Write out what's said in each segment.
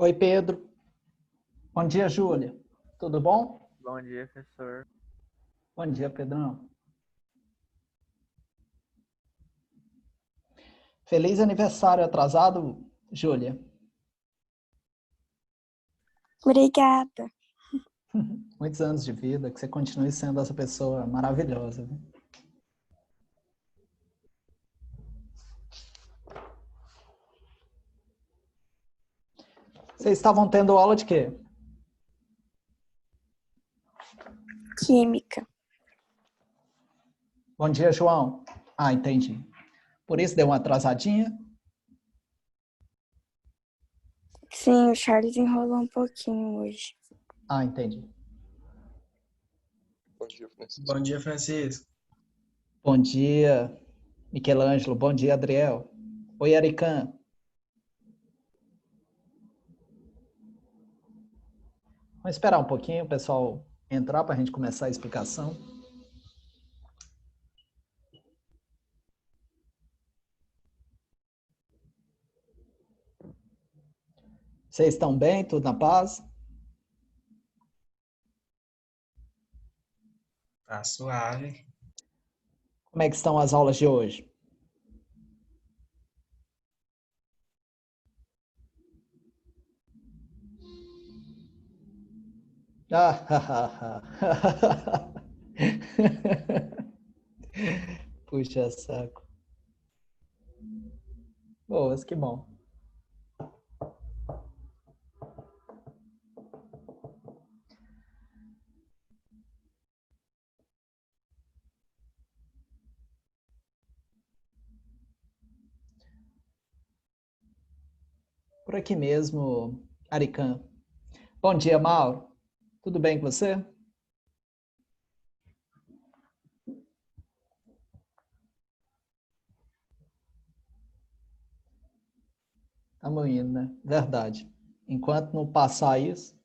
Oi, Pedro. Bom dia, Júlia. Tudo bom? Bom dia, professor. Bom dia, Pedrão. Feliz aniversário atrasado, Júlia. Obrigada. Muitos anos de vida, que você continue sendo essa pessoa maravilhosa. Viu? Vocês estavam tendo aula de quê? Química. Bom dia, João. Ah, entendi. Por isso deu uma atrasadinha? Sim, o Charles enrolou um pouquinho hoje. Ah, entendi. Bom dia, Francisco. Bom dia, Francisco. Bom dia, Michelangelo. Bom dia, Adriel. Oi, Arican. Vamos esperar um pouquinho o pessoal entrar para a gente começar a explicação. Vocês estão bem? Tudo na paz? Tá suave. Como é que estão as aulas de hoje? Puxa saco. Boas, que bom. Por aqui mesmo, Arican. Bom dia, Mauro. Tudo bem com você? Estamos indo, né? Verdade. Enquanto não passar isso.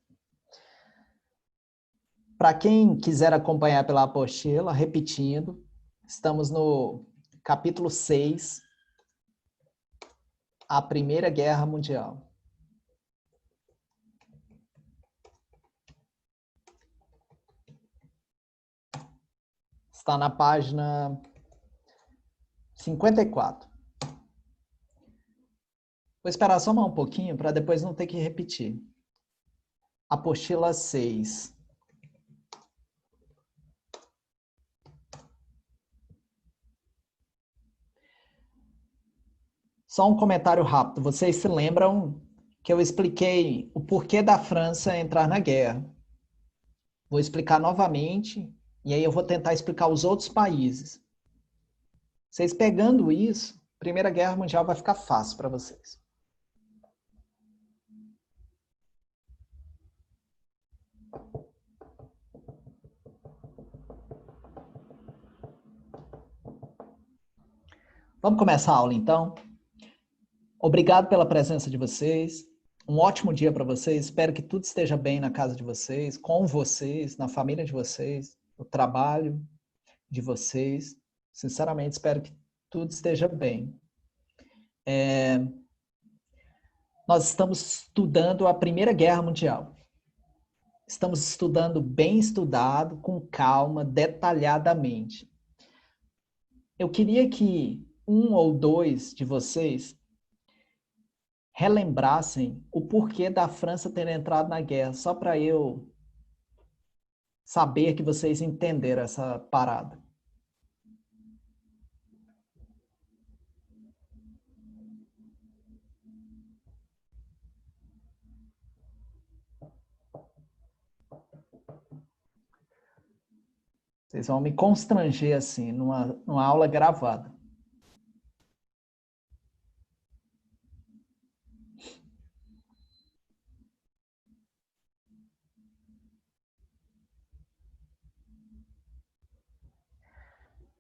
Para quem quiser acompanhar pela apostila, repetindo, estamos no capítulo 6, a Primeira Guerra Mundial. Está na página 54. Vou esperar só mais um pouquinho para depois não ter que repetir. Apostila 6. Só um comentário rápido. Vocês se lembram que eu expliquei o porquê da França entrar na guerra? Vou explicar novamente e aí eu vou tentar explicar os outros países. Vocês pegando isso, a Primeira Guerra Mundial vai ficar fácil para vocês. Vamos começar a aula então? Obrigado pela presença de vocês. Um ótimo dia para vocês. Espero que tudo esteja bem na casa de vocês, com vocês, na família de vocês, no trabalho de vocês. Sinceramente, espero que tudo esteja bem. Nós estamos estudando a Primeira Guerra Mundial. Estamos estudando bem estudado, com calma, detalhadamente. Eu queria que um ou dois de vocês relembrassem o porquê da França ter entrado na guerra, só para eu saber que vocês entenderam essa parada. Vocês vão me constranger assim, numa aula gravada.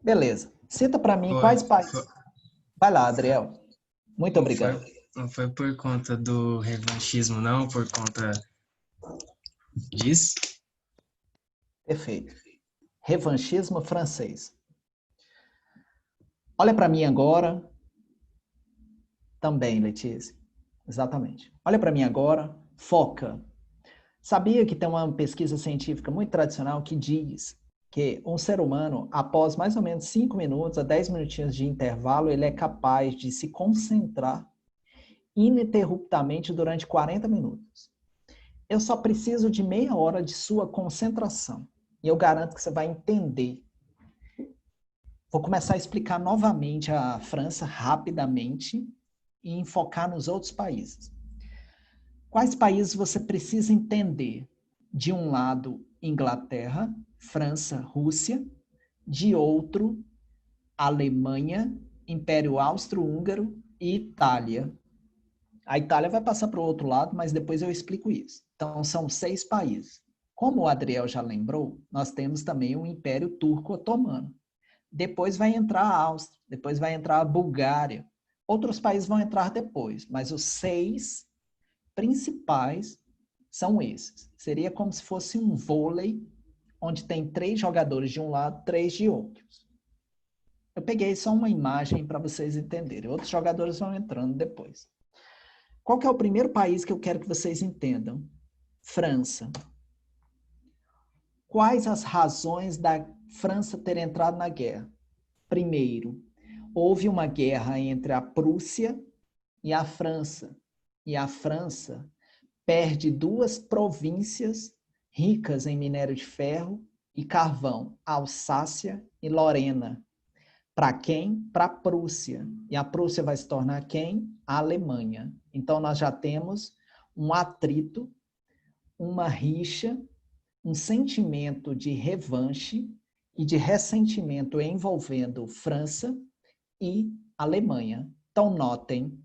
Beleza. Cita para mim quais países. Vai lá, Adriel. Muito obrigado. Não foi por conta do revanchismo, não? Por conta disso? Perfeito. Revanchismo francês. Olha para mim agora. Também, Letícia. Exatamente. Olha para mim agora. Foca. Sabia que tem uma pesquisa científica muito tradicional que diz que um ser humano, após mais ou menos 5 minutos a 10 minutinhos de intervalo, ele é capaz de se concentrar ininterruptamente durante 40 minutos. Eu só preciso de meia hora de sua concentração. E eu garanto que você vai entender. Vou começar a explicar novamente a França rapidamente e enfocar nos outros países. Quais países você precisa entender? De um lado, Inglaterra, França, Rússia. De outro, Alemanha, Império Austro-Húngaro e Itália. A Itália vai passar para o outro lado, mas depois eu explico isso. Então, são 6 países. Como o Adriel já lembrou, nós temos também o Império Turco-Otomano. Depois vai entrar a Áustria, depois vai entrar a Bulgária. Outros países vão entrar depois, mas os 6 principais são esses. Seria como se fosse um vôlei, onde tem 3 jogadores de um lado, 3 de outros. Eu peguei só uma imagem para vocês entenderem. Outros jogadores vão entrando depois. Qual que é o primeiro país que eu quero que vocês entendam? França. Quais as razões da França ter entrado na guerra? Primeiro, houve uma guerra entre a Prússia e a França. E a França perde 2 províncias ricas em minério de ferro e carvão, Alsácia e Lorena. Para quem? Para a Prússia. E a Prússia vai se tornar quem? A Alemanha. Então, nós já temos um atrito, uma rixa, um sentimento de revanche e de ressentimento envolvendo França e Alemanha. Então, notem,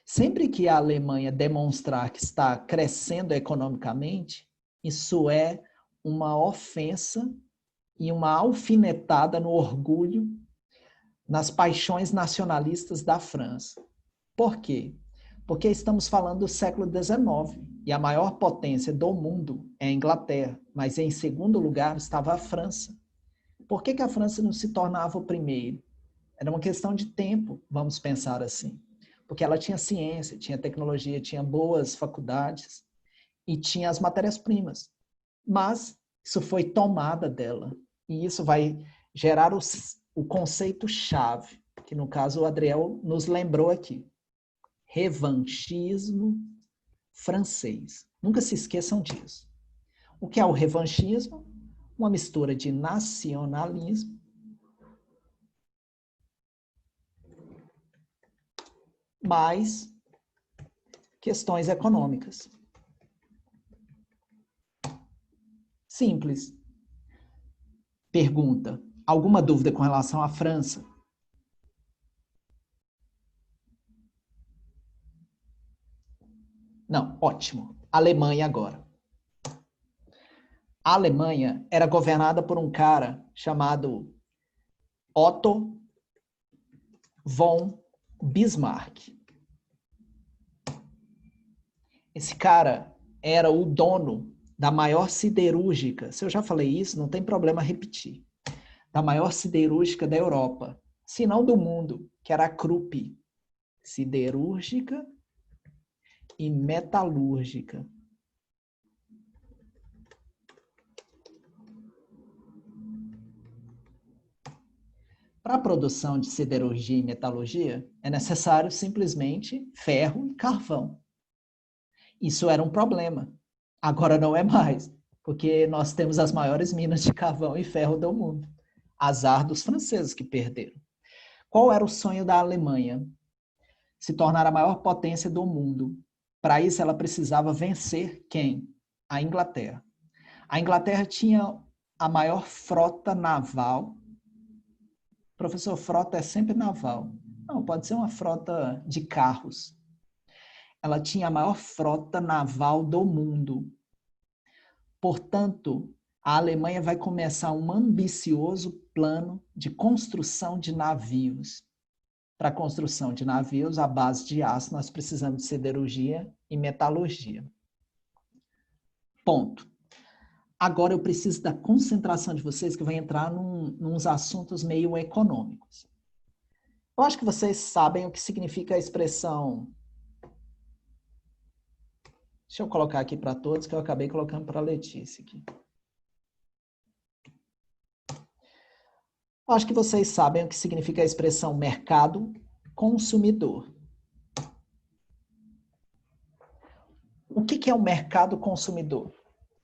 sempre que a Alemanha demonstrar que está crescendo economicamente, isso é uma ofensa e uma alfinetada no orgulho, nas paixões nacionalistas da França. Por quê? Porque estamos falando do século XIX e a maior potência do mundo é a Inglaterra, mas em segundo lugar estava a França. Por que a França não se tornava o primeiro? Era uma questão de tempo, vamos pensar assim. Porque ela tinha ciência, tinha tecnologia, tinha boas faculdades e tinha as matérias-primas. Mas isso foi tomada dela. E isso vai gerar o conceito-chave, que no caso o Adriel nos lembrou aqui. Revanchismo francês. Nunca se esqueçam disso. O que é o revanchismo? Uma mistura de nacionalismo mais questões econômicas. Simples. Pergunta: alguma dúvida com relação à França? Não, ótimo. Alemanha agora. A Alemanha era governada por um cara chamado Otto von Bismarck. Esse cara era o dono da maior siderúrgica. Se eu já falei isso, não tem problema repetir. Da maior siderúrgica da Europa, se não do mundo, que era a Krupp. Siderúrgica e metalúrgica. Para a produção de siderurgia e metalurgia, é necessário simplesmente ferro e carvão. Isso era um problema. Agora não é mais, porque nós temos as maiores minas de carvão e ferro do mundo. Azar dos franceses que perderam. Qual era o sonho da Alemanha? Se tornar a maior potência do mundo. Para isso, ela precisava vencer quem? A Inglaterra. A Inglaterra tinha a maior frota naval. Professor, frota é sempre naval. Não, pode ser uma frota de carros. Ela tinha a maior frota naval do mundo. Portanto, a Alemanha vai começar um ambicioso plano de construção de navios. Para a construção de navios, à base de aço, nós precisamos de siderurgia e metalurgia. Ponto. Agora eu preciso da concentração de vocês, que vai entrar nos assuntos meio econômicos. Eu acho que vocês sabem o que significa a expressão Deixa eu colocar aqui para todos, que eu acabei colocando para a Letícia aqui. Acho que vocês sabem o que significa a expressão mercado consumidor. O que é o mercado consumidor?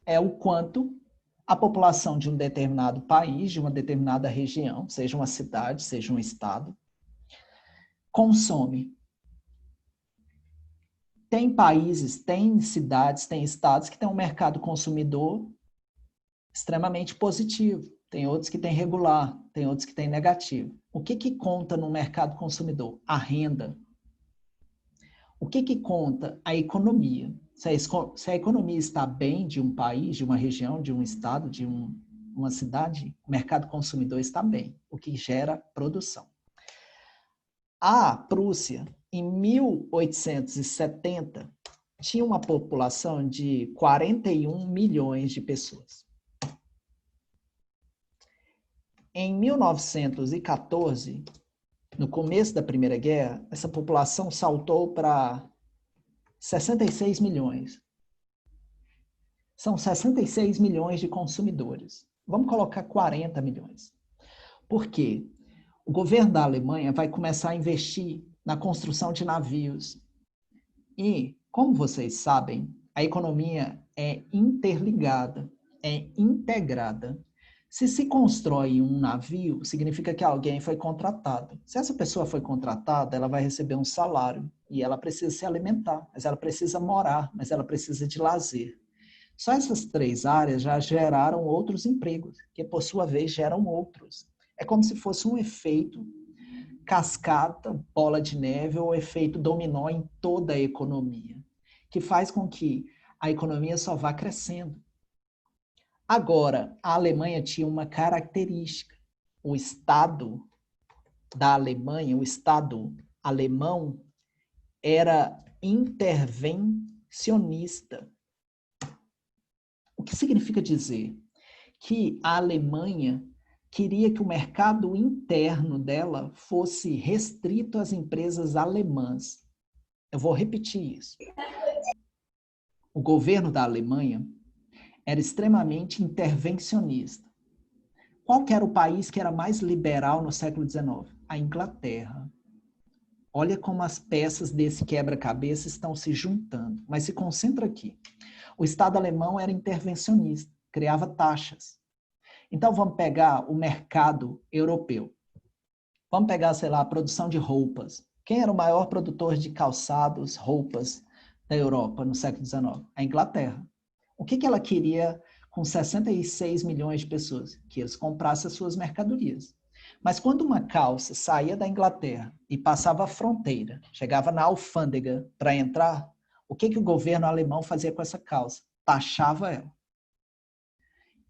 É o quanto a população de um determinado país, de uma determinada região, seja uma cidade, seja um estado, consome. Tem países, tem cidades, tem estados que têm um mercado consumidor extremamente positivo. Tem outros que têm regular, tem outros que têm negativo. O que conta no mercado consumidor? A renda. O que conta? A economia. Se a economia está bem de um país, de uma região, de um estado, de uma cidade, o mercado consumidor está bem, o que gera produção. A Prússia, em 1870, tinha uma população de 41 milhões de pessoas. Em 1914, no começo da Primeira Guerra, essa população saltou para 66 milhões. São 66 milhões de consumidores. Vamos colocar 40 milhões. Por quê? O governo da Alemanha vai começar a investir na construção de navios. E, como vocês sabem, a economia é interligada, é integrada. Se constrói um navio, significa que alguém foi contratado. Se essa pessoa foi contratada, ela vai receber um salário e ela precisa se alimentar, mas ela precisa morar, mas ela precisa de lazer. Só essas 3 áreas já geraram outros empregos, que por sua vez geram outros. É como se fosse um efeito cascata, bola de neve ou efeito dominó em toda a economia, que faz com que a economia só vá crescendo. Agora, a Alemanha tinha uma característica. O Estado da Alemanha, o Estado alemão, era intervencionista. O que significa dizer? Que a Alemanha queria que o mercado interno dela fosse restrito às empresas alemãs. Eu vou repetir isso. O governo da Alemanha era extremamente intervencionista. Qual que era o país que era mais liberal no século XIX? A Inglaterra. Olha como as peças desse quebra-cabeça estão se juntando. Mas se concentra aqui. O Estado alemão era intervencionista, criava taxas. Então vamos pegar o mercado europeu. Vamos pegar, sei lá, a produção de roupas. Quem era o maior produtor de calçados, roupas da Europa no século XIX? A Inglaterra. O que ela queria com 66 milhões de pessoas? Que eles comprassem as suas mercadorias. Mas quando uma calça saía da Inglaterra e passava a fronteira, chegava na alfândega para entrar, o que o governo alemão fazia com essa calça? Taxava ela.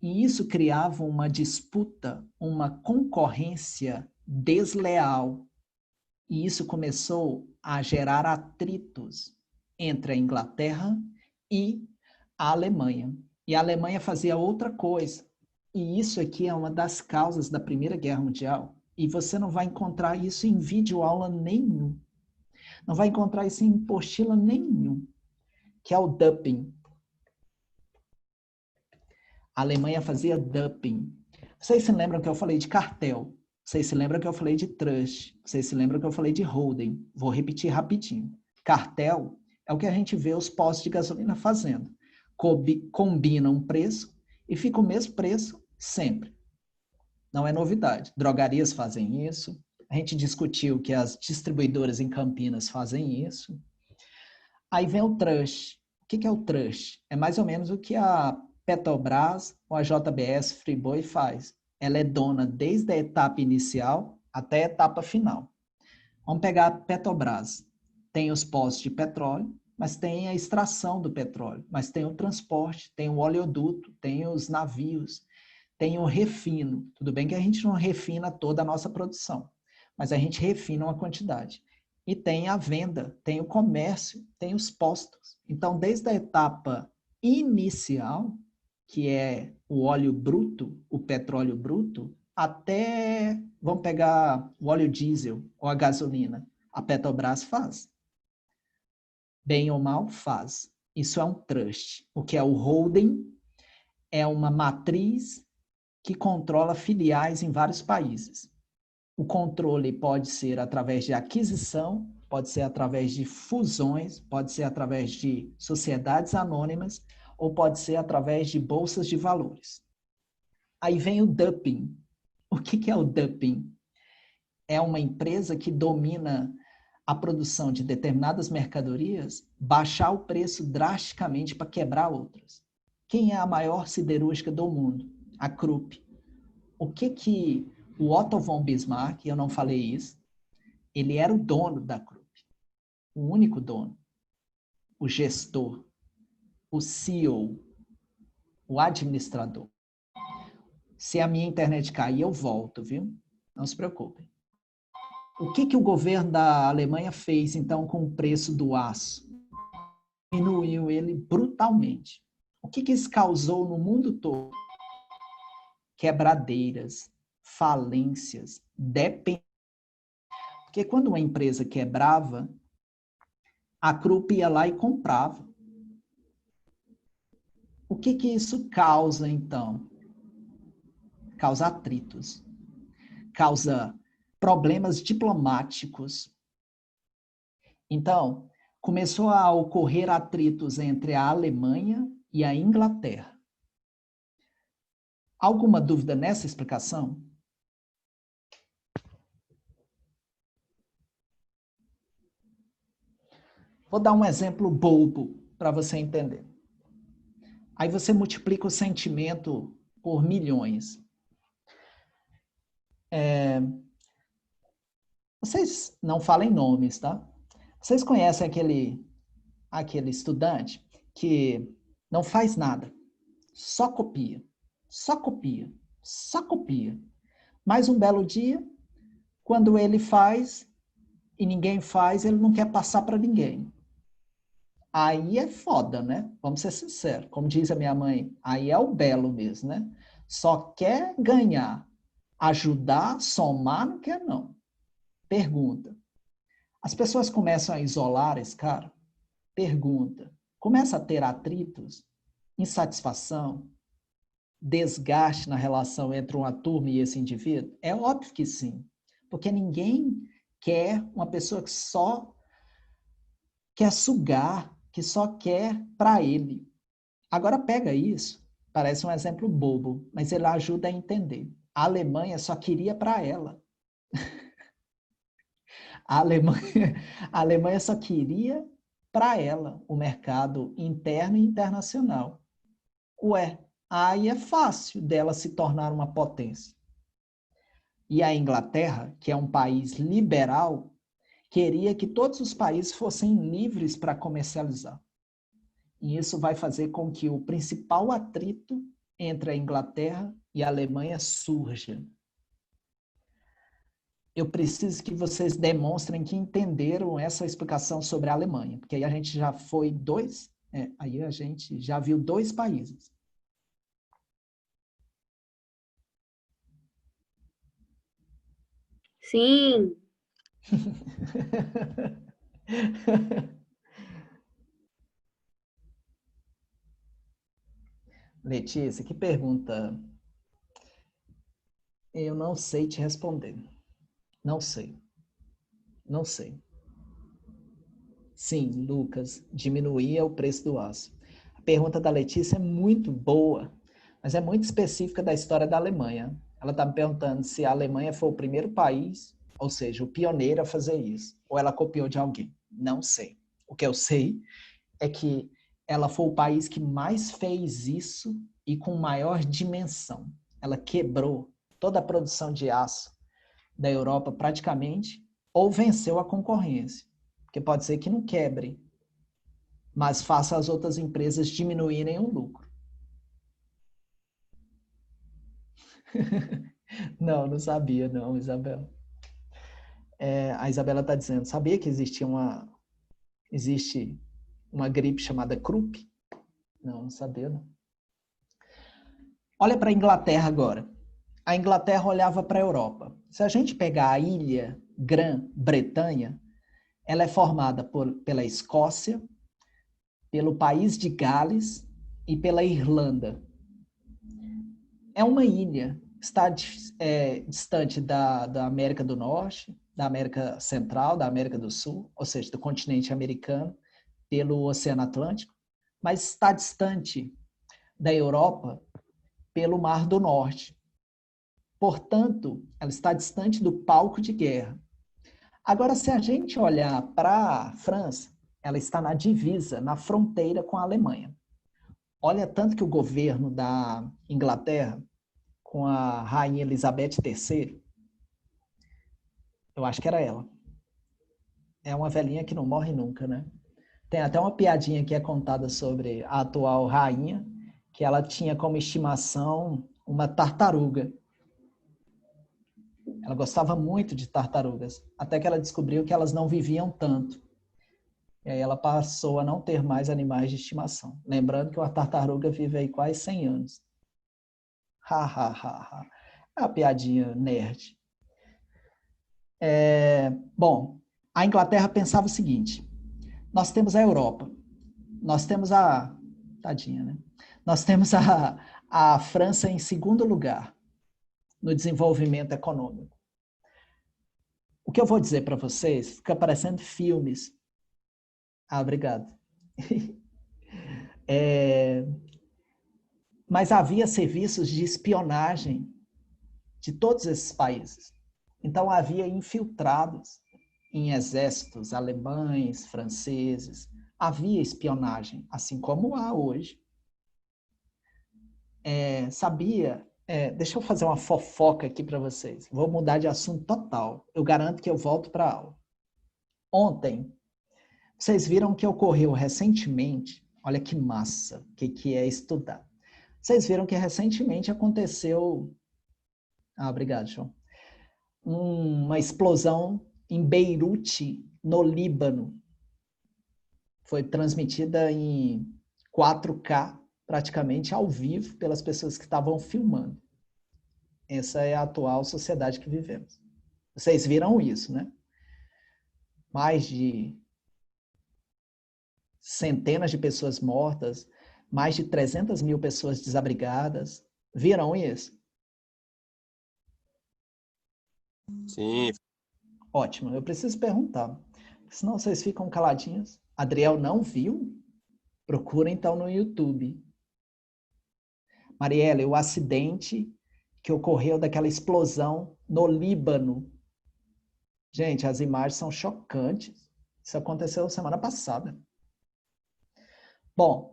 E isso criava uma disputa, uma concorrência desleal. E isso começou a gerar atritos entre a Inglaterra e a Alemanha. E a Alemanha fazia outra coisa. E isso aqui é uma das causas da Primeira Guerra Mundial. E você não vai encontrar isso em videoaula nenhum. Não vai encontrar isso em apostila nenhum. Que é o dumping. A Alemanha fazia dumping. Vocês se lembram que eu falei de cartel? Vocês se lembram que eu falei de trust? Vocês se lembram que eu falei de holding? Vou repetir rapidinho. Cartel é o que a gente vê os postos de gasolina fazendo. Combina um preço e fica o mesmo preço sempre. Não é novidade. Drogarias fazem isso. A gente discutiu que as distribuidoras em Campinas fazem isso. Aí vem o trust. O que é o trust? É mais ou menos o que a Petrobras ou a JBS Friboi faz. Ela é dona desde a etapa inicial até a etapa final. Vamos pegar a Petrobras. Tem os postos de petróleo, mas tem a extração do petróleo, mas tem o transporte, tem o oleoduto, tem os navios, tem o refino. Tudo bem que a gente não refina toda a nossa produção, mas a gente refina uma quantidade. E tem a venda, tem o comércio, tem os postos. Então, desde a etapa inicial, que é o óleo bruto, o petróleo bruto, até, vamos pegar o óleo diesel ou a gasolina, a Petrobras faz. Bem ou mal, faz. Isso é um trust. O que é o holding é uma matriz que controla filiais em vários países. O controle pode ser através de aquisição, pode ser através de fusões, pode ser através de sociedades anônimas ou pode ser através de bolsas de valores. Aí vem o dumping. O que é o dumping? É uma empresa que domina a produção de determinadas mercadorias, baixar o preço drasticamente para quebrar outras. Quem é a maior siderúrgica do mundo? A Krupp. O que o Otto von Bismarck, eu não falei isso, ele era o dono da Krupp, o único dono, o gestor, o CEO, o administrador. Se a minha internet cair, eu volto, viu? Não se preocupem. O que o governo da Alemanha fez, então, com o preço do aço? Diminuiu ele brutalmente. O que isso causou no mundo todo? Quebradeiras, falências, dependência. Porque quando uma empresa quebrava, a Krupp ia lá e comprava. O que isso causa, então? Causa atritos. Causa problemas diplomáticos. Então, começou a ocorrer atritos entre a Alemanha e a Inglaterra. Alguma dúvida nessa explicação? Vou dar um exemplo bobo para você entender. Aí você multiplica o sentimento por milhões. Vocês não falem nomes, tá? Vocês conhecem aquele estudante que não faz nada, só copia, só copia, só copia. Mas um belo dia, quando ele faz e ninguém faz, ele não quer passar para ninguém. Aí é foda, né? Vamos ser sinceros. Como diz a minha mãe, aí é o belo mesmo, né? Só quer ganhar, ajudar, somar, não quer não. Pergunta. As pessoas começam a isolar esse cara? Pergunta. Começa a ter atritos, insatisfação, desgaste na relação entre uma turma e esse indivíduo? É óbvio que sim. Porque ninguém quer uma pessoa que só quer sugar, que só quer para ele. Agora pega isso, parece um exemplo bobo, mas ele ajuda a entender. A Alemanha só queria para ela. A Alemanha só queria para ela o mercado interno e internacional. Ué, aí é fácil dela se tornar uma potência. E a Inglaterra, que é um país liberal, queria que todos os países fossem livres para comercializar. E isso vai fazer com que o principal atrito entre a Inglaterra e a Alemanha surja. Eu preciso que vocês demonstrem que entenderam essa explicação sobre a Alemanha, porque aí a gente já foi aí a gente já viu 2 países. Sim. Letícia, que pergunta? Eu não sei te responder. Não sei. Não sei. Sim, Lucas, diminuía o preço do aço. A pergunta da Letícia é muito boa, mas é muito específica da história da Alemanha. Ela está me perguntando se a Alemanha foi o primeiro país, ou seja, o pioneiro a fazer isso, ou ela copiou de alguém. Não sei. O que eu sei é que ela foi o país que mais fez isso e com maior dimensão. Ela quebrou toda a produção de aço da Europa praticamente, ou venceu a concorrência. Porque pode ser que não quebre, mas faça as outras empresas diminuírem o lucro. Não sabia não, Isabela. A Isabela está dizendo, sabia que existe uma gripe chamada Krupp? Não sabia não. Olha para a Inglaterra agora. A Inglaterra olhava para a Europa. Se a gente pegar a ilha Grã-Bretanha, ela é formada pela Escócia, pelo país de Gales e pela Irlanda. É uma ilha, está distante da América do Norte, da América Central, da América do Sul, ou seja, do continente americano, pelo Oceano Atlântico, mas está distante da Europa pelo Mar do Norte. Portanto, ela está distante do palco de guerra. Agora, se a gente olhar para a França, ela está na divisa, na fronteira com a Alemanha. Olha tanto que o governo da Inglaterra, com a rainha Elizabeth III, eu acho que era ela. É uma velhinha que não morre nunca, né? Tem até uma piadinha que é contada sobre a atual rainha, que ela tinha como estimação uma tartaruga. Ela gostava muito de tartarugas, até que ela descobriu que elas não viviam tanto. E aí ela passou a não ter mais animais de estimação. Lembrando que uma tartaruga vive aí quase 100 anos. Ha, ha, ha, ha. É uma piadinha nerd. Bom, a Inglaterra pensava o seguinte: nós temos a Europa, nós temos a... Tadinha, né? Nós temos a França em segundo lugar no desenvolvimento econômico. O que eu vou dizer para vocês fica parecendo filmes. Ah, obrigado. Mas havia serviços de espionagem de todos esses países. Então havia infiltrados em exércitos alemães, franceses. Havia espionagem, assim como há hoje. Deixa eu fazer uma fofoca aqui para vocês. Vou mudar de assunto total. Eu garanto que eu volto para a aula. Ontem, vocês viram que ocorreu recentemente, olha que massa, o que é estudar. Vocês viram que recentemente aconteceu, obrigado, João, uma explosão em Beirute, no Líbano. Foi transmitida em 4K, praticamente ao vivo, pelas pessoas que estavam filmando. Essa é a atual sociedade que vivemos. Vocês viram isso, né? Mais de centenas de pessoas mortas, mais de 300 mil pessoas desabrigadas. Viram isso? Sim. Ótimo, eu preciso perguntar, senão vocês ficam caladinhos. Adriel não viu? Procura então no YouTube. Marielle, o acidente que ocorreu daquela explosão no Líbano. Gente, as imagens são chocantes. Isso aconteceu semana passada. Bom,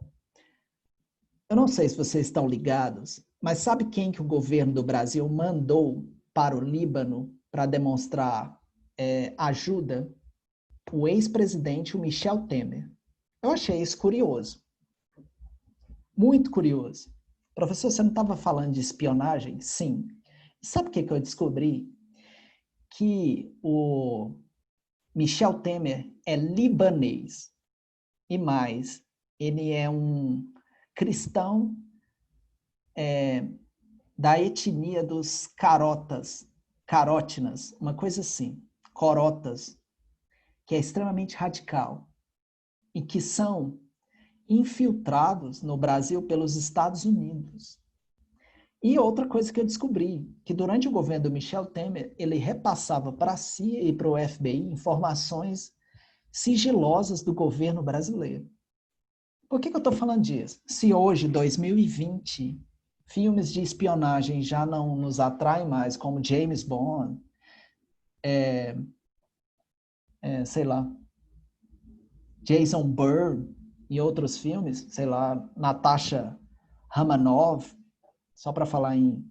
eu não sei se vocês estão ligados, mas sabe quem que o governo do Brasil mandou para o Líbano para demonstrar ajuda? O ex-presidente, o Michel Temer. Eu achei isso curioso. Muito curioso. Professor, você não estava falando de espionagem? Sim. Sabe o que eu descobri? Que o Michel Temer é libanês. E mais, ele é um cristão da etnia dos carótinas, uma coisa assim, corotas, que é extremamente radical e que são infiltrados no Brasil pelos Estados Unidos. E outra coisa que eu descobri, que durante o governo do Michel Temer, ele repassava para a CIA e para o FBI informações sigilosas do governo brasileiro. Por que eu estou falando disso? Se hoje, 2020, filmes de espionagem já não nos atraem mais, como James Bond, sei lá, Jason Bourne e outros filmes, sei lá, Natasha Romanoff, só para falar em...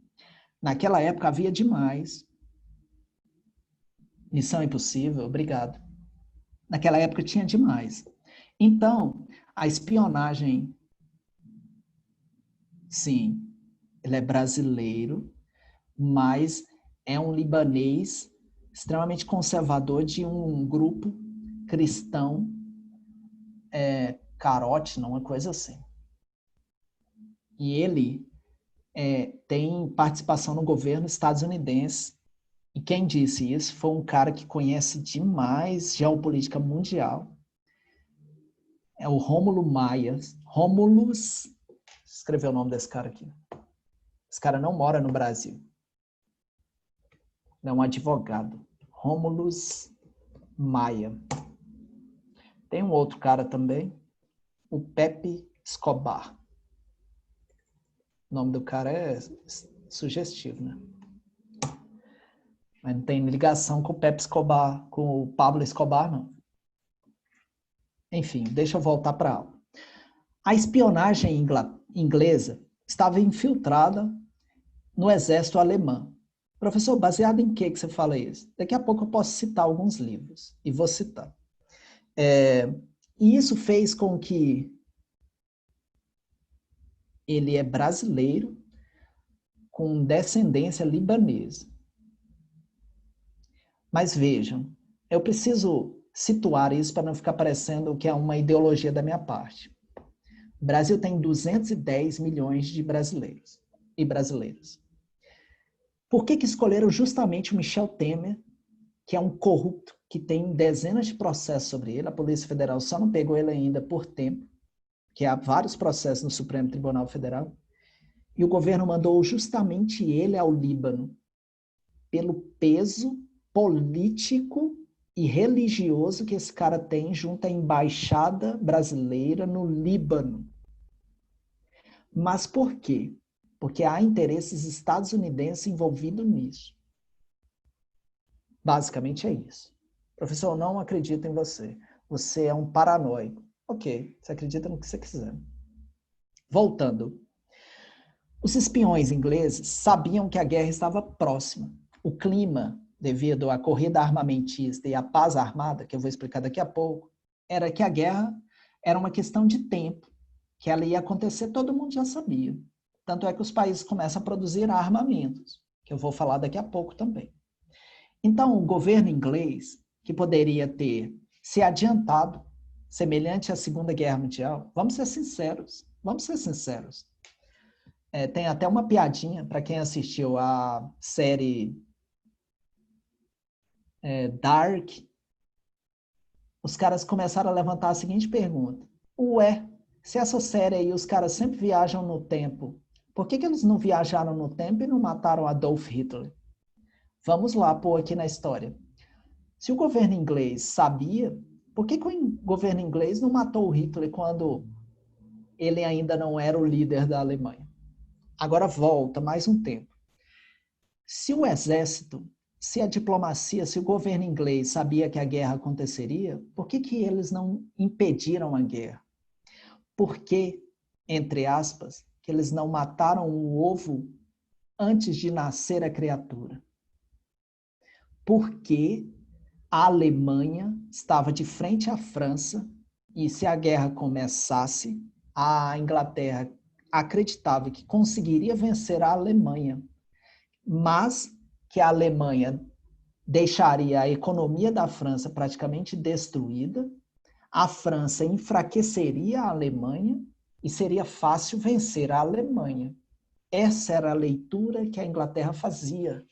Naquela época havia demais. Missão Impossível, obrigado. Naquela época tinha demais. Então, a espionagem, sim, ele é brasileiro, mas é um libanês extremamente conservador de um grupo cristão carótino, uma coisa assim. E ele tem participação no governo estadunidense. E quem disse isso foi um cara que conhece demais geopolítica mundial. é o Rômulo Maia. Rômulus, escreveu o nome desse cara aqui. Esse cara não mora no Brasil. É um advogado. Rômulus Maia. Tem um outro cara também, o Pepe Escobar. O nome do cara é sugestivo, né? Mas não tem ligação com o Pepe Escobar, com o Pablo Escobar, não. Enfim, deixa eu voltar para a aula. A espionagem inglesa estava infiltrada no exército alemão. Professor, baseado em que você fala isso? Daqui a pouco eu posso citar alguns livros, e vou citar. E isso fez com que ele é brasileiro com descendência libanesa. Mas vejam, eu preciso situar isso para não ficar parecendo que é uma ideologia da minha parte. O Brasil tem 210 milhões de brasileiros e brasileiras. Por que escolheram justamente o Michel Temer, que é um corrupto, que tem dezenas de processos sobre ele? A Polícia Federal só não pegou ele ainda por tempo, que há vários processos no Supremo Tribunal Federal, e o governo mandou justamente ele ao Líbano, pelo peso político e religioso que esse cara tem junto à embaixada brasileira no Líbano. Mas por quê? Porque há interesses estadunidenses envolvidos nisso. Basicamente é isso. Professor, eu não acredito em você. Você é um paranoico. Ok, você acredita no que você quiser. Voltando. Os espiões ingleses sabiam que a guerra estava próxima. O clima, devido à corrida armamentista e à paz armada, que eu vou explicar daqui a pouco, era que a guerra era uma questão de tempo, que ela ia acontecer, todo mundo já sabia. Tanto é que os países começam a produzir armamentos, que eu vou falar daqui a pouco também. Então, o governo inglês, que poderia ter se adiantado, semelhante à Segunda Guerra Mundial, vamos ser sinceros. Tem até uma piadinha para quem assistiu a série Dark. Os caras começaram a levantar a seguinte pergunta: ué, se essa série aí os caras sempre viajam no tempo, por que eles não viajaram no tempo e não mataram Adolf Hitler? Vamos lá pôr aqui na história. Se o governo inglês sabia, por que o governo inglês não matou o Hitler quando ele ainda não era o líder da Alemanha? Agora volta mais um tempo. Se o exército, se a diplomacia, se o governo inglês sabia que a guerra aconteceria, por que eles não impediram a guerra? Por que, entre aspas, que eles não mataram o ovo antes de nascer a criatura? Porque a Alemanha estava de frente à França e se a guerra começasse, a Inglaterra acreditava que conseguiria vencer a Alemanha, mas que a Alemanha deixaria a economia da França praticamente destruída, a França enfraqueceria a Alemanha e seria fácil vencer a Alemanha. Essa era a leitura que a Inglaterra fazia.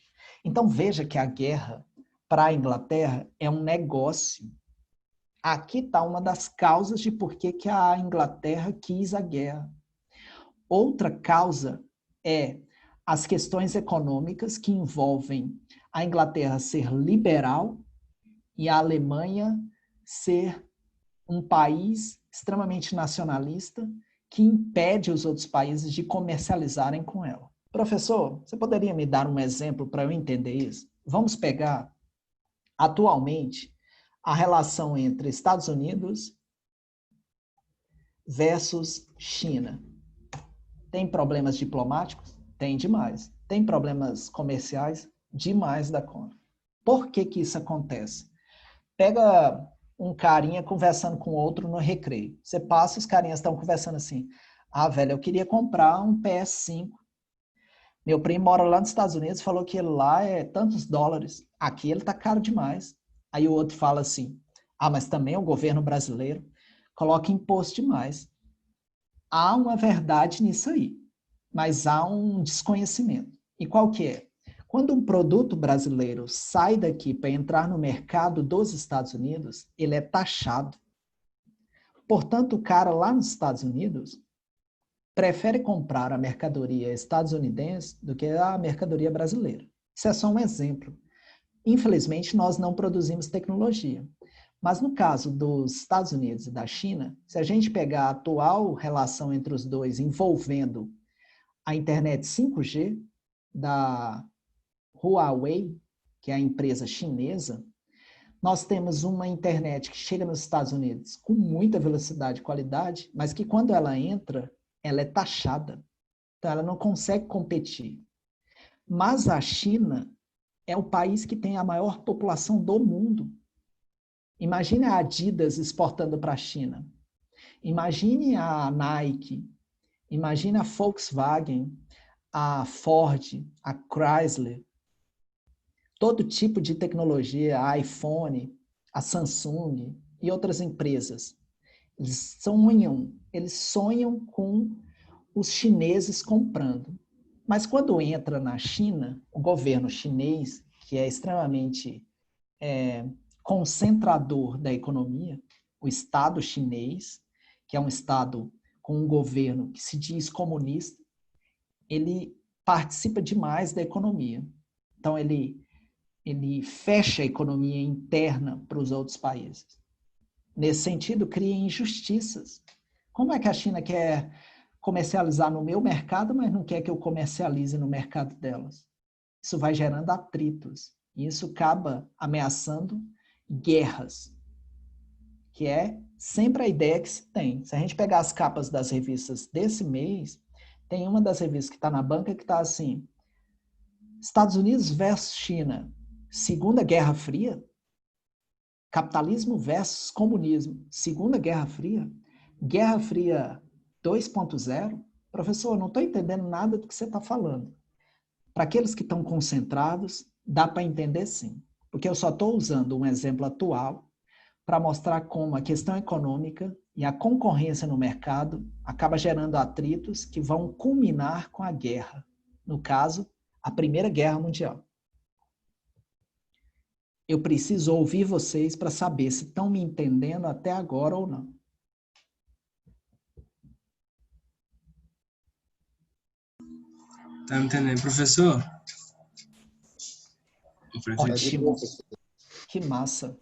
Então veja que a guerra para a Inglaterra é um negócio. Aqui está uma das causas de por que a Inglaterra quis a guerra. Outra causa é as questões econômicas que envolvem a Inglaterra ser liberal e a Alemanha ser um país extremamente nacionalista que impede os outros países de comercializarem com ela. Professor, você poderia me dar um exemplo para eu entender isso? Vamos pegar, atualmente, a relação entre Estados Unidos versus China. Tem problemas diplomáticos? Tem demais. Tem problemas comerciais? Demais da conta. Por que isso acontece? Pega um carinha conversando com outro no recreio. Você passa, os carinhas estão conversando assim: ah, velho, eu queria comprar um PS5. Meu primo mora lá nos Estados Unidos, falou que lá é tantos dólares. Aqui ele tá caro demais. Aí o outro fala assim: ah, mas também o governo brasileiro coloca imposto demais. Há uma verdade nisso aí, mas há um desconhecimento. E qual que é? Quando um produto brasileiro sai daqui para entrar no mercado dos Estados Unidos, ele é taxado. Portanto, o cara lá nos Estados Unidos prefere comprar a mercadoria estadunidense do que a mercadoria brasileira. Isso é só um exemplo. Infelizmente, nós não produzimos tecnologia. Mas no caso dos Estados Unidos e da China, se a gente pegar a atual relação entre os dois envolvendo a internet 5G da Huawei, que é a empresa chinesa, nós temos uma internet que chega nos Estados Unidos com muita velocidade e qualidade, mas que quando ela entra, ela é taxada. Então, ela não consegue competir. Mas a China é o país que tem a maior população do mundo. Imagine a Adidas exportando para a China. Imagine a Nike. Imagine a Volkswagen, a Ford, a Chrysler. Todo tipo de tecnologia, a iPhone, a Samsung e outras empresas. Eles sonham com os chineses comprando. Mas quando entra na China, o governo chinês, que é extremamente concentrador da economia, o Estado chinês, que é um Estado com um governo que se diz comunista, ele participa demais da economia. Então, ele fecha a economia interna para os outros países. Nesse sentido, cria injustiças. Como é que a China quer comercializar no meu mercado, mas não quer que eu comercialize no mercado delas? Isso vai gerando atritos. E isso acaba ameaçando guerras, que é sempre a ideia que se tem. Se a gente pegar as capas das revistas desse mês, tem uma das revistas que está na banca que está assim, Estados Unidos versus China, Segunda Guerra Fria, capitalismo versus comunismo, Segunda Guerra Fria, Guerra Fria 2.0. Professor, eu não estou entendendo nada do que você está falando. Para aqueles que estão concentrados, dá para entender sim, porque eu só estou usando um exemplo atual para mostrar como a questão econômica e a concorrência no mercado acaba gerando atritos que vão culminar com a guerra. No caso, a Primeira Guerra Mundial. Eu preciso ouvir vocês para saber se estão me entendendo até agora ou não. Tá me entendendo, professor? Ótimo. Que massa.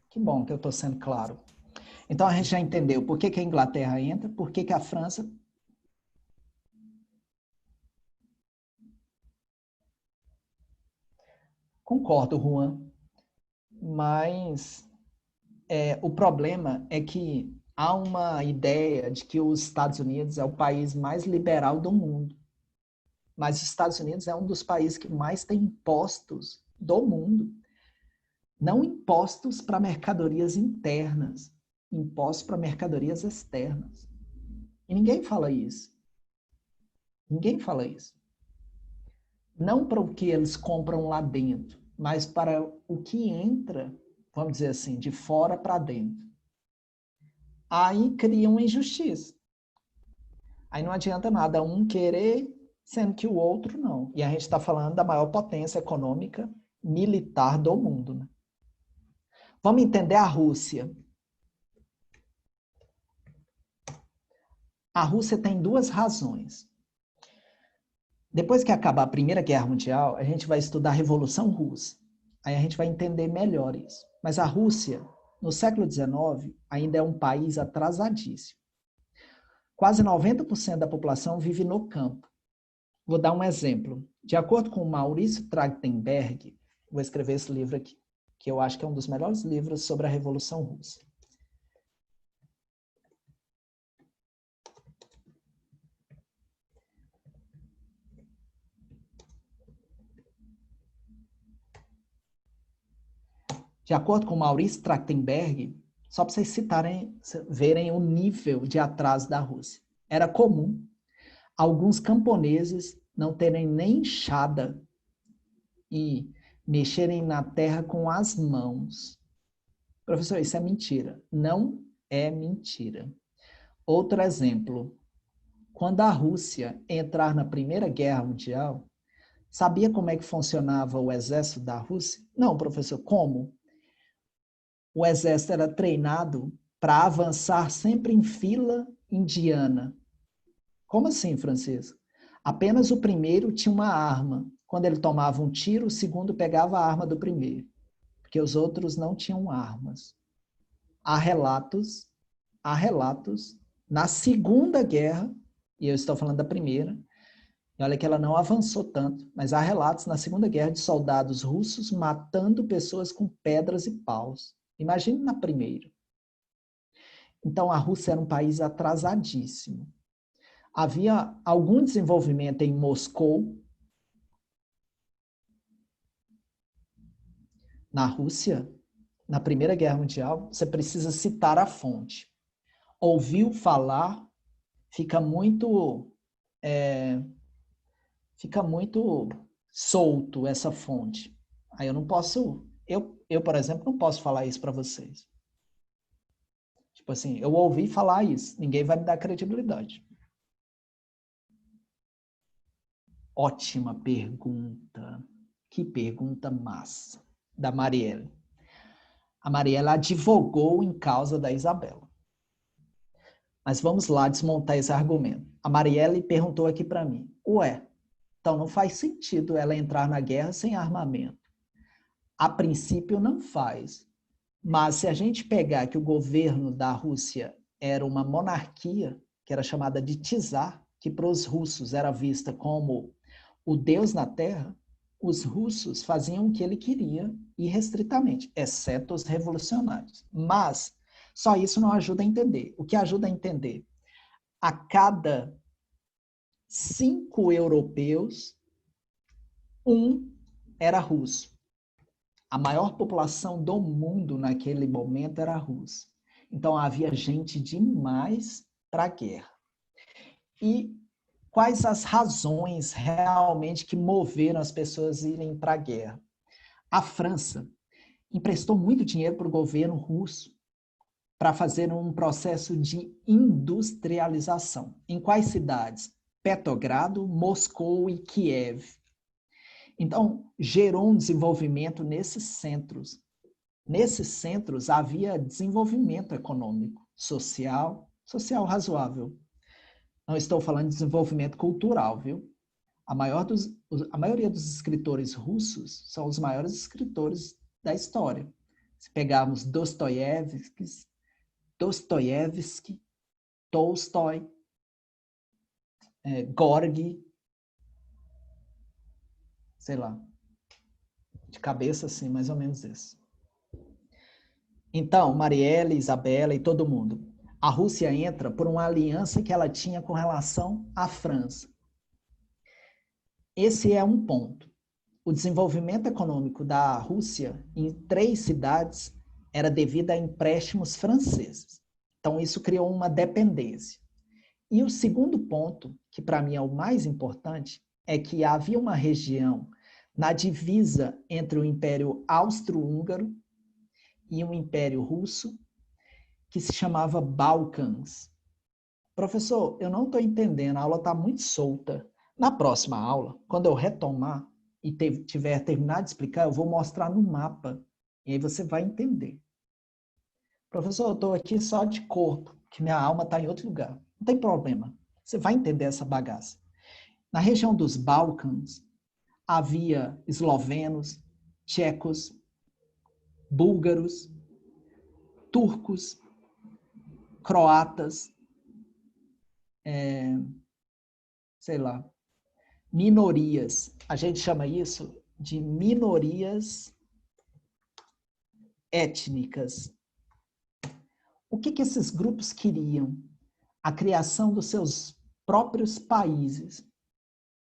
Que bom que eu estou sendo claro. Então, a gente já entendeu por que a Inglaterra entra, por que a França... Concordo, Juan. Mas o problema é que há uma ideia de que os Estados Unidos é o país mais liberal do mundo. Mas os Estados Unidos é um dos países que mais tem impostos do mundo. Não impostos para mercadorias internas, impostos para mercadorias externas. E ninguém fala isso. Ninguém fala isso. Não para o que eles compram lá dentro, mas para o que entra, vamos dizer assim, de fora para dentro. Aí cria uma injustiça. Aí não adianta nada um querer, sendo que o outro não. E a gente está falando da maior potência econômica militar do mundo, né? Vamos entender a Rússia. A Rússia tem duas razões. Depois que acabar a Primeira Guerra Mundial, a gente vai estudar a Revolução Russa. Aí a gente vai entender melhor isso. Mas a Rússia, no século XIX, ainda é um país atrasadíssimo. Quase 90% da população vive no campo. Vou dar um exemplo. De acordo com Maurício Trachtenberg, vou escrever esse livro aqui, que eu acho que é um dos melhores livros sobre a Revolução Russa. De acordo com Maurício Trachtenberg, só para vocês verem o nível de atraso da Rússia. Era comum alguns camponeses não terem nem enxada e mexerem na terra com as mãos. Professor, isso é mentira. Não é mentira. Outro exemplo. Quando a Rússia entrar na Primeira Guerra Mundial, sabia como é que funcionava o exército da Rússia? Não, professor, como? O exército era treinado para avançar sempre em fila indiana. Como assim, Francisco? Apenas o primeiro tinha uma arma. Quando ele tomava um tiro, o segundo pegava a arma do primeiro, porque os outros não tinham armas. Há relatos na Segunda Guerra, e eu estou falando da primeira, e olha que ela não avançou tanto, mas há relatos na Segunda Guerra de soldados russos matando pessoas com pedras e paus. Imagine na primeira. Então, a Rússia era um país atrasadíssimo. Havia algum desenvolvimento em Moscou. Na Rússia, na Primeira Guerra Mundial, você precisa citar a fonte. Ouviu falar, fica muito solto essa fonte. Aí eu não posso, eu, por exemplo, não posso falar isso para vocês. Tipo assim, eu ouvi falar isso, ninguém vai me dar credibilidade. Ótima pergunta. Que pergunta massa. Da Marielle. A Marielle advogou em causa da Isabela. Mas vamos lá desmontar esse argumento. A Marielle perguntou aqui para mim, então não faz sentido ela entrar na guerra sem armamento. A princípio não faz. Mas se a gente pegar que o governo da Rússia era uma monarquia, que era chamada de czar, que para os russos era vista como o Deus na Terra, os russos faziam o que ele queria irrestritamente, exceto os revolucionários. Mas só isso não ajuda a entender. O que ajuda a entender? A cada 5 europeus, 1 era russo. A maior população do mundo naquele momento era russa. Então havia gente demais para a guerra. E quais as razões realmente que moveram as pessoas a irem para a guerra? A França emprestou muito dinheiro para o governo russo para fazer um processo de industrialização. Em quais cidades? Petrogrado, Moscou e Kiev. Então, gerou um desenvolvimento nesses centros. Nesses centros havia desenvolvimento econômico, social razoável. Não estou falando de desenvolvimento cultural, viu? A maioria dos escritores russos são os maiores escritores da história. Se pegarmos Dostoiévski, Tolstói, Gorky, sei lá, de cabeça assim, mais ou menos isso. Então, Marielle, Isabela e todo mundo. A Rússia entra por uma aliança que ela tinha com relação à França. Esse é um ponto. O desenvolvimento econômico da Rússia em 3 cidades era devido a empréstimos franceses. Então, isso criou uma dependência. E o segundo ponto, que para mim é o mais importante, é que havia uma região na divisa entre o Império Austro-Húngaro e o Império Russo, que se chamava Balcãs. Professor, eu não estou entendendo, a aula está muito solta. Na próxima aula, quando eu retomar e tiver terminado de explicar, eu vou mostrar no mapa, e aí você vai entender. Professor, eu estou aqui só de corpo, que minha alma está em outro lugar. Não tem problema, você vai entender essa bagaça. Na região dos Balcãs, havia eslovenos, tchecos, búlgaros, turcos, croatas, sei lá, minorias. A gente chama isso de minorias étnicas. O que esses grupos queriam? A criação dos seus próprios países.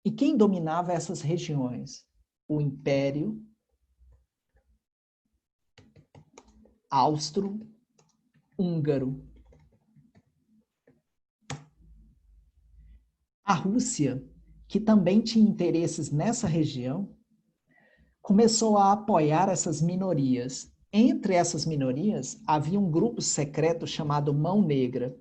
E quem dominava essas regiões? O Império Austro-Húngaro. A Rússia, que também tinha interesses nessa região, começou a apoiar essas minorias. Entre essas minorias, havia um grupo secreto chamado Mão Negra.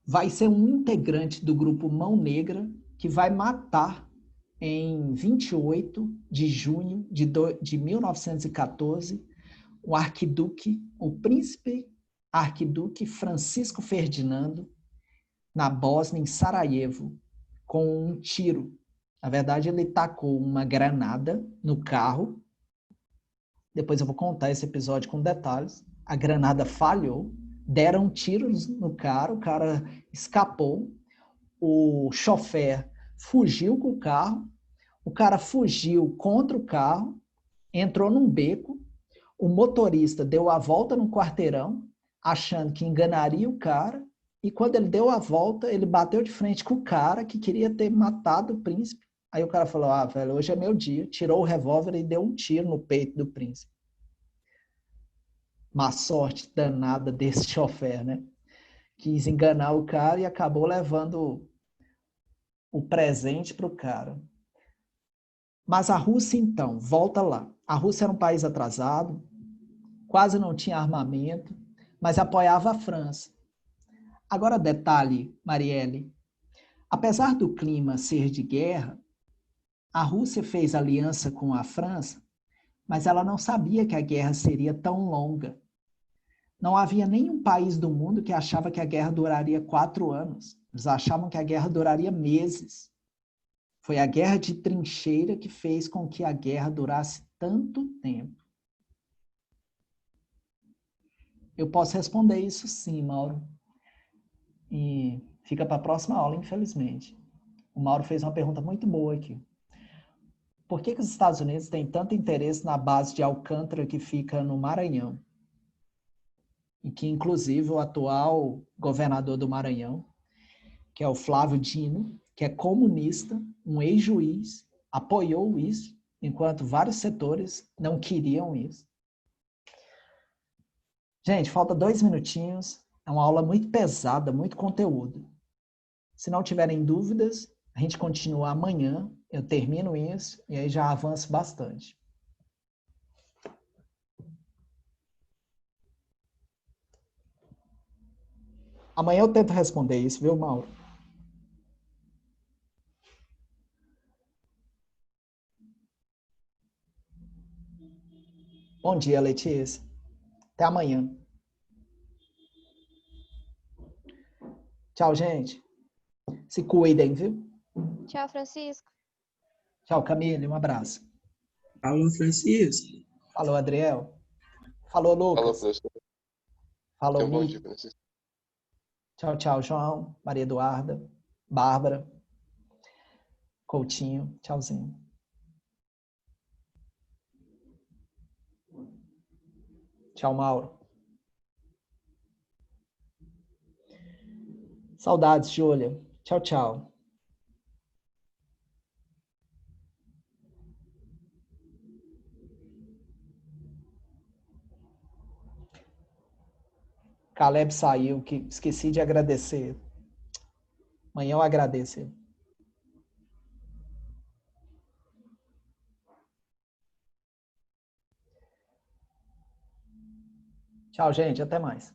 Vai ser um integrante do grupo Mão Negra que vai matar em 28 de junho de 1914 o arquiduque, o príncipe arquiduque Francisco Ferdinando, na Bósnia, em Sarajevo, com um tiro. Na verdade, ele tacou uma granada no carro. Depois eu vou contar esse episódio com detalhes. A granada falhou, deram tiros no cara, o cara escapou, o chofer fugiu com o cara fugiu contra o carro, entrou num beco, o motorista deu a volta no quarteirão, achando que enganaria o cara, e quando ele deu a volta, ele bateu de frente com o cara que queria ter matado o príncipe. Aí o cara falou, velho, hoje é meu dia, tirou o revólver e deu um tiro no peito do príncipe. Má sorte danada desse chofer, né? Quis enganar o cara e acabou levando o presente para o cara. Mas a Rússia, então, volta lá. A Rússia era um país atrasado, quase não tinha armamento, mas apoiava a França. Agora, detalhe, Marielle, apesar do clima ser de guerra, a Rússia fez aliança com a França, mas ela não sabia que a guerra seria tão longa. Não havia nenhum país do mundo que achava que a guerra duraria 4 anos. Eles achavam que a guerra duraria meses. Foi a guerra de trincheira que fez com que a guerra durasse tanto tempo. Eu posso responder isso sim, Mauro. E fica para a próxima aula, infelizmente. O Mauro fez uma pergunta muito boa aqui. Por que os Estados Unidos têm tanto interesse na base de Alcântara que fica no Maranhão? E que, inclusive, o atual governador do Maranhão, que é o Flávio Dino, que é comunista, um ex-juiz, apoiou isso, enquanto vários setores não queriam isso. Gente, falta 2 minutinhos. É uma aula muito pesada, muito conteúdo. Se não tiverem dúvidas, a gente continua amanhã. Eu termino isso e aí já avanço bastante. Amanhã eu tento responder isso, viu, Mauro? Bom dia, Letícia. Até amanhã. Tchau, gente. Se cuidem, viu? Tchau, Francisco. Tchau, Camille. Um abraço. Alô, Francisco. Falou, Adriel. Falou, Falou, Lucas. professor. Falou, Tenha um bom Nick. dia, Francisco. Tchau, tchau, João, Maria Eduarda, Bárbara, Coutinho. Tchauzinho. Tchau, Mauro. Saudades, Júlia. Tchau, tchau. Caleb saiu, que esqueci de agradecer. Amanhã eu agradeço. Tchau, gente. Até mais.